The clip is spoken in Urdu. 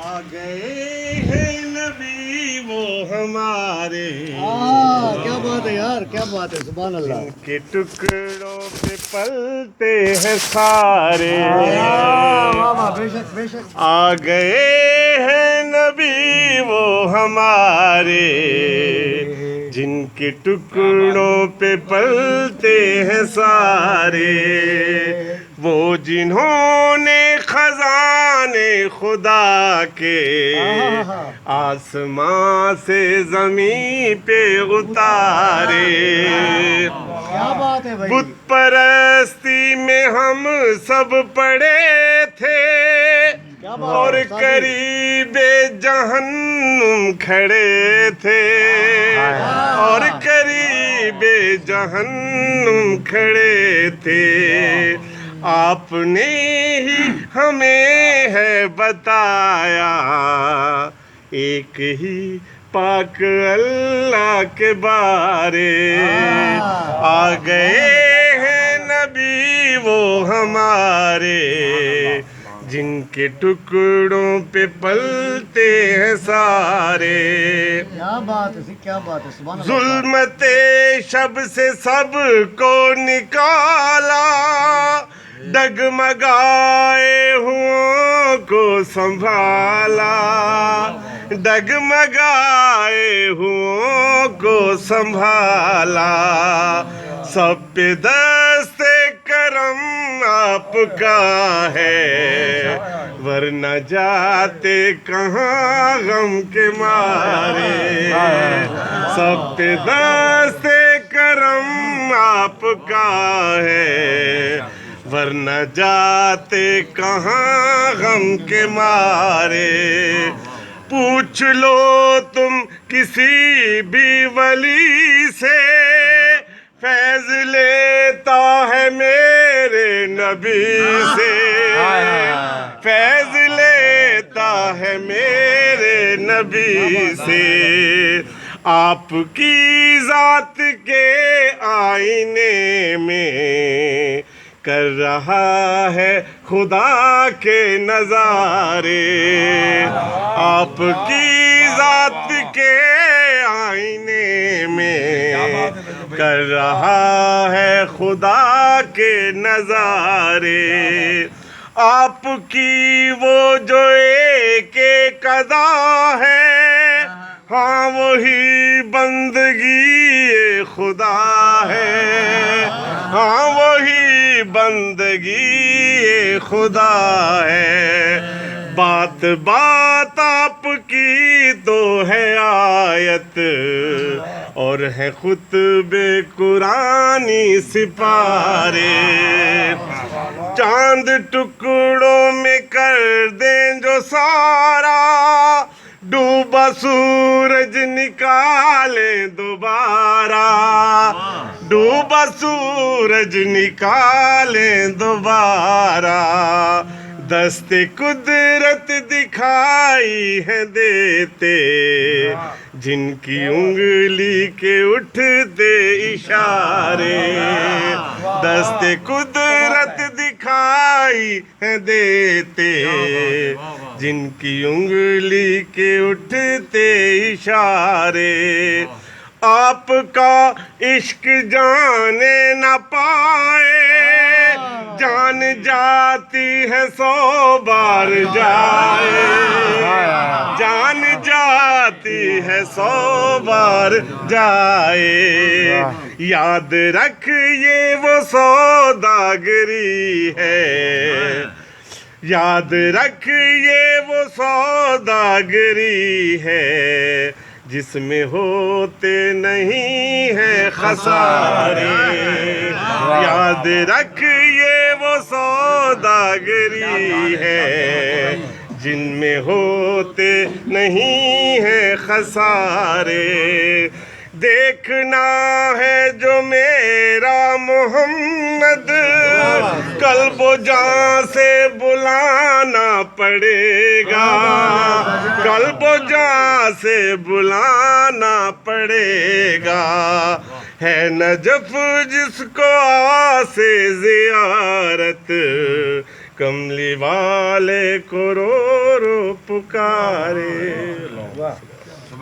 آ گئے ہیں نبی وہ ہمارے، کیا بات ہے یار، کیا بات ہے، سبحان اللہ. جن کے ٹکڑوں پہ پلتے ہیں سارے. واہ واہ، بے شک بے شک. آ گئے ہیں نبی وہ ہمارے، جن کے ٹکڑوں پہ پلتے ہیں سارے. وہ جنہوں نے خزانے خدا کے آسمان سے زمین پہ اتارے. کیا بات ہے بھائی. بت پرستی میں ہم سب پڑے تھے، اور قریب جہنم کھڑے تھے، اور قریب جہنم کھڑے تھے. آپ نے ہی ہمیں ہے بتایا، ایک ہی پاک اللہ کے بارے. آ گئے ہیں نبی وہ ہمارے، جن کے ٹکڑوں پہ پلتے ہیں سارے. کیا بات ہے، کیا بات ہے، سبحان اللہ. ظلمت شب سے سب کو نکالا، ڈگمگائے ہوں کو سنبھالا، ڈگمگائے ہوں کو سنبھالا. سب پہ دست کرم آپ کا ہے، ورنہ جاتے کہاں غم کے مارے. سب پہ دست کرم آپ کا ہے، ورنہ جاتے کہاں غم کے مارے. پوچھ لو تم کسی بھی ولی سے، فیض لیتا ہے میرے نبی سے، فیض لیتا ہے میرے نبی سے. آپ کی ذات کے آئینے میں کر رہا ہے خدا کے نظارے. آپ کی ذات کے آئینے میں کر رہا ہے خدا کے نظارے. آپ کی وہ جو ایک ایک ادا ہے، ہاں وہی بندگی خدا ہے، ہاں وہی بندگی خدا ہے. بات بات آپ کی تو ہے آیت، اور ہے خطب قرآنی سپارے. چاند ٹکڑوں میں کر دیں جو سارا، ڈوبا سورج نکالیں دوبارہ، ڈوبا سورج نکالیں دوبارہ. دست قدرت دکھائی ہے دیتے، جن کی انگلی کے اٹھتے اشارے. دست قدرت دکھائی ہے دیتے، جن کی انگلی کے اٹھتے اشارے. آپ کا عشق جانے نہ پائے، جان جاتی ہے 100 بار جائے، جان جاتی ہے 100 بار جائے. یاد رکھ یہ وہ سوداگری ہے، یاد رکھ یہ وہ سوداگری ہے، جس میں ہوتے نہیں ہیں خسارے. یاد رکھ یہ وہ سوداگری ہے، جن میں ہوتے نہیں ہیں خسارے. دیکھنا ہے جو میرا محمد، قلب و جان سے بلانا پڑے گا، قلب و جان سے بلانا پڑے گا. ہے نجف جس کو آسے زیارت، کملی والے کو رو رو پکارے. واہ